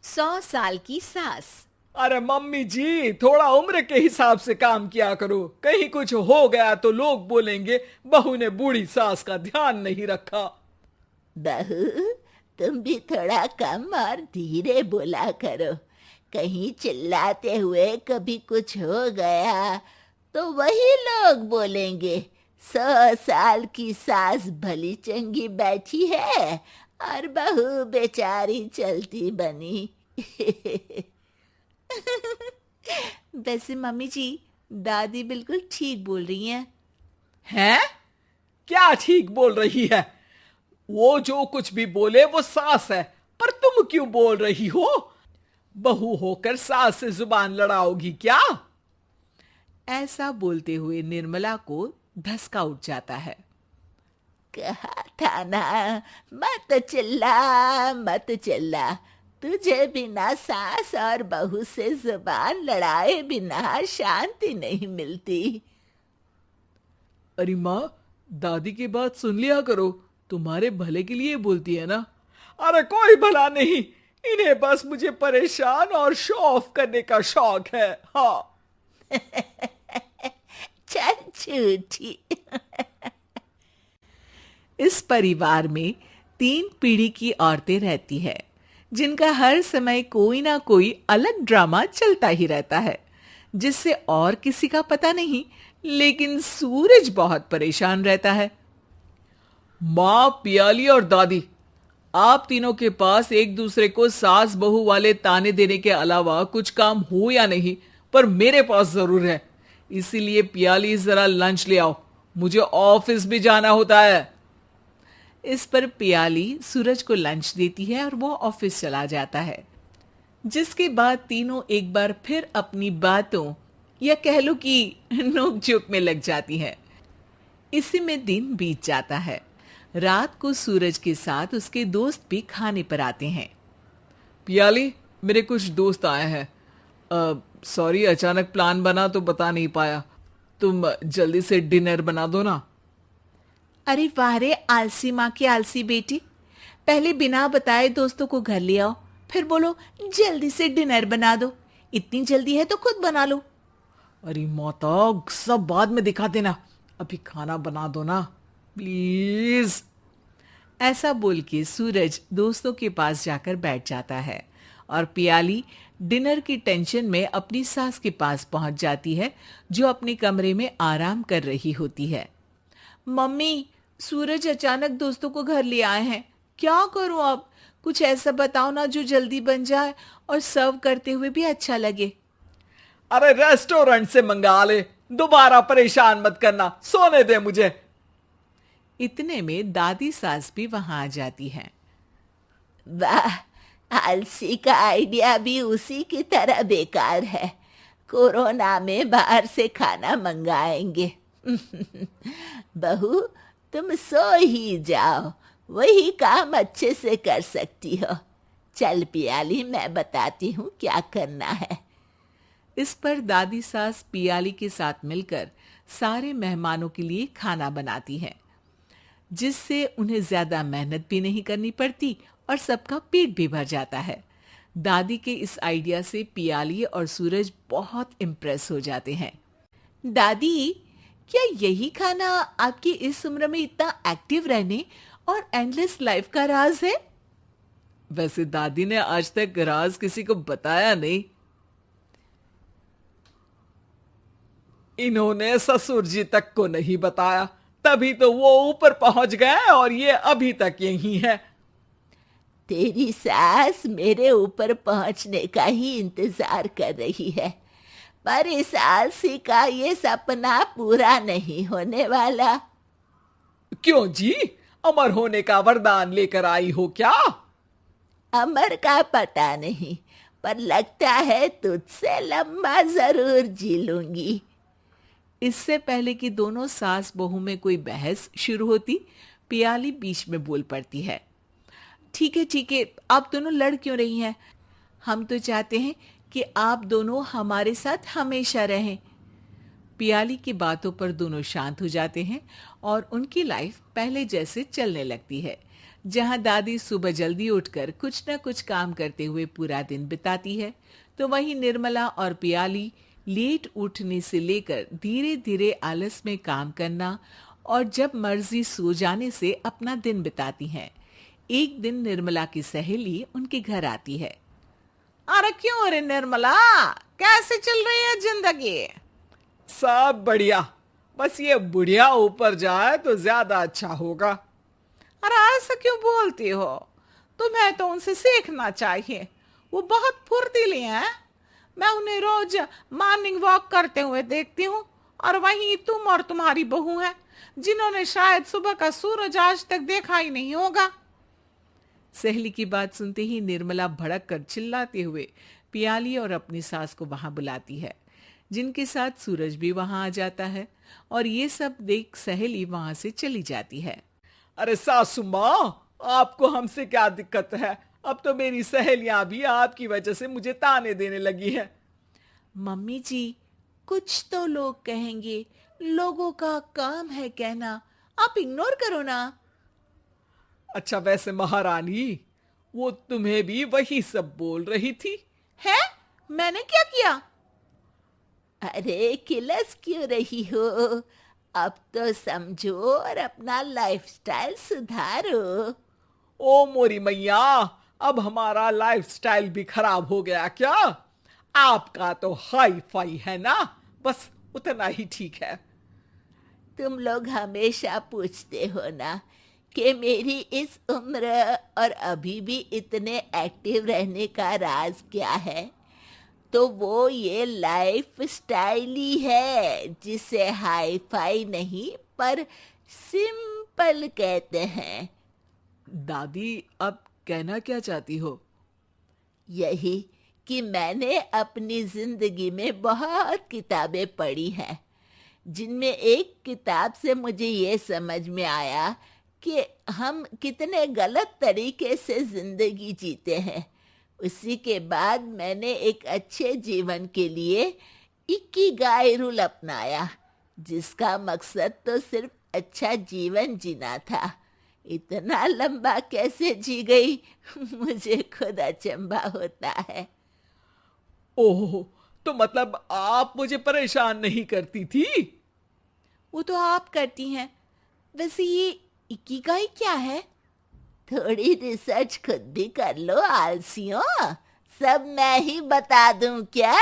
100 साल की सास। अरे मम्मी जी, थोड़ा उम्र के हिसाब से काम किया करो। कहीं कुछ हो गया तो लोग बोलेंगे बहू ने बूढ़ी सास का ध्यान नहीं रखा। बहू, तुम भी थोड़ा कम और धीरे बोला करो। कहीं चिल्लाते हुए कभी कुछ हो गया तो वही लोग बोलेंगे 100 साल की सास भली चंगी बैठी है और बहू बेचारी चलती बनी। वैसे मम्मी जी, दादी बिल्कुल ठीक बोल रही हैं। हैं? क्या ठीक बोल रही है? वो जो कुछ भी बोले वो सास है, पर तुम क्यों बोल रही हो? बहू होकर सास से जुबान लड़ाओगी क्या? ऐसा बोलते हुए निर्मला को धसका उठ जाता है। कहा था ना, मत चिल्ला मत चिल्ला। तुझे बिना सास और बहू से जुबान लड़ाए बिना शांति नहीं मिलती। अरे माँ, दादी की बात सुन लिया करो, तुम्हारे भले के लिए बोलती है ना। अरे कोई भला नहीं, इन्हें बस मुझे परेशान और शो ऑफ करने का शौक है। हाँ। चल झूठी। इस परिवार में 3 पीढ़ी की औरतें रहती है, जिनका हर समय कोई ना कोई अलग ड्रामा चलता ही रहता है, जिससे और किसी का पता नहीं, लेकिन सूरज बहुत परेशान रहता है। माँ, पियाली और दादी, आप तीनों के पास एक दूसरे को सास बहू वाले ताने देने के अलावा कुछ काम हो या नहीं, पर मेरे पास जरूर है। इसीलिए पियाली, जरा लंच ले आओ, मुझे ऑफिस भी जाना होता है। इस पर पियाली सूरज को लंच देती है और वो ऑफिस चला जाता है, जिसके बाद तीनों एक बार फिर अपनी बातों या कह लो कि नोक-झोंक में लग जाती हैं। इसी में दिन बीत जाता है। रात को सूरज के साथ उसके दोस्त भी खाने पर आते हैं। पियाली, मेरे कुछ दोस्त आए हैं। सॉरी, अचानक प्लान बना तो बता नहीं पाया। तुम जल्दी से डिनर बना दो ना। अरे वाह रे आलसी माँ की आलसी बेटी, पहले बिना बताए दोस्तों को घर ले आओ, फिर बोलो जल्दी से डिनर बना दो। इतनी जल्दी है तो खुद बना लो। अरे माता, सब बाद में दिखा देना, अभी खाना बना दो ना प्लीज। ऐसा बोल के सूरज दोस्तों के पास जाकर बैठ जाता है और पियाली डिनर की टेंशन में अपनी सास के पास पहुंच जाती है, जो अपने कमरे में आराम कर रही होती है। मम्मी, सूरज अचानक दोस्तों को घर ले आए हैं, क्या करूं अब? कुछ ऐसा बताओ ना जो जल्दी बन जाए और सर्व करते हुए भी अच्छा लगे। अरे रेस्टोरेंट से मंगा ले, दोबारा परेशान मत करना, सोने दे मुझे। इतने में दादी सास भी वहां आ जाती है। वाह, आलसी का आइडिया भी उसी की तरह बेकार है। कोरोना में बाहर से खाना मंगाएंगे। बहू, तुम सो ही जाओ, वही काम अच्छे से कर सकती हो। चल पियाली, मैं बताती हूँ क्या करना है। इस पर दादी सास पियाली के साथ मिलकर सारे मेहमानों के लिए खाना बनाती है, जिससे उन्हें ज्यादा मेहनत भी नहीं करनी पड़ती और सबका पेट भी भर जाता है। दादी के इस आइडिया से पियाली और सूरज बहुत इम्प्रेस हो जाते हैं। दादी, क्या यही खाना आपकी इस उम्र में इतना एक्टिव रहने और एंडलेस लाइफ का राज है? वैसे दादी ने आज तक राज किसी को बताया नहीं। इन्होंने ससुर जी तक को नहीं बताया, तभी तो वो ऊपर पहुंच गए और ये अभी तक यही है। तेरी सास मेरे ऊपर पहुंचने का ही इंतजार कर रही है, पर इस आलसी का ये सपना पूरा नहीं होने वाला। क्यों जी, अमर होने का वरदान लेकर आई हो क्या? अमर का पता नहीं, पर लगता है तुझसे लंबा जरूर जी लूंगी। इससे पहले कि दोनों सास बहू में कोई बहस शुरू होती, पियाली बीच में बोल पड़ती है। ठीक है, आप दोनों लड़ क्यों रही हैं? हम तो चाहते हैं कि आप दोनों हमारे साथ हमेशा रहें। पियाली की बातों पर दोनों शांत हो जाते हैं और उनकी लाइफ पहले जैसे चलने लगती है, जहां दादी सुबह जल्दी उठकर कुछ न कुछ काम करते हुए पूरा दिन बिताती है, तो वहीं निर्मला और पियाली लेट उठने से लेकर धीरे धीरे आलस में काम करना और जब मर्जी सो जाने से अपना दिन बिताती हैं। एक दिन निर्मला की सहेली उनके घर आती है। अरे क्यों रे निर्मला, कैसे चल रही है जिंदगी? सब बढ़िया, बस ये बुढ़िया ऊपर जाए तो ज्यादा अच्छा होगा। अरे ऐसा क्यों बोलती हो? तुम्हें तो उनसे सीखना चाहिए, वो बहुत फुर्तीली हैं। मैं उन्हें रोज मॉर्निंग वॉक करते हुए देखती हूँ, और वहीं तुम और तुम्हारी बहू है जिन्होंने शायद सुबह का सूरज आज तक देखा ही नहीं होगा। सहेली की बात सुनते ही निर्मला भड़क कर चिल्लाते हुए पियाली और अपनी सास को वहां बुलाती है, जिनके साथ सूरज भी वहां आ जाता है और ये सब देख सहेली वहां से चली जाती है। अरे सासू माँ, आपको हमसे क्या दिक्कत है? अब तो मेरी सहेलियां भी आपकी वजह से मुझे ताने देने लगी है। मम्मी जी, कुछ तो लोग कहेंगे, लोगों का काम है कहना, आप इग्नोर करो ना। अच्छा वैसे महारानी, वो तुम्हें भी वही सब बोल रही थी? है? मैंने क्या किया? अरे किलस क्यों रही हो? अब तो समझो और अपना लाइफस्टाइल सुधारो। ओ मोरी मैया, अब हमारा लाइफस्टाइल भी खराब हो गया क्या? आपका तो हाई फाई है ना, बस उतना ही ठीक है। तुम लोग हमेशा पूछते हो ना कि मेरी इस उम्र और अभी भी इतने एक्टिव रहने का राज क्या है, तो वो ये लाइफ स्टाइल ही है जिसे हाई फाई नहीं पर सिंपल कहते हैं। दादी, अब कहना क्या चाहती हो? यही कि मैंने अपनी जिंदगी में बहुत किताबें पढ़ी हैं, जिनमें एक किताब से मुझे ये समझ में आया कि हम कितने गलत तरीके से जिंदगी जीते हैं। उसी के बाद मैंने एक अच्छे जीवन के लिए इकिगाई रूल अपनाया, जिसका मकसद तो सिर्फ अच्छा जीवन जीना था। इतना लंबा कैसे जी गई मुझे खुद अचंभा होता है। ओह, तो मतलब आप मुझे परेशान नहीं करती थी? वो तो आप करती हैं। वैसे ये इकिगाई क्या है? थोड़ी रिसर्च खुद भी कर लो आलसियों, सब मैं ही बता दूं क्या?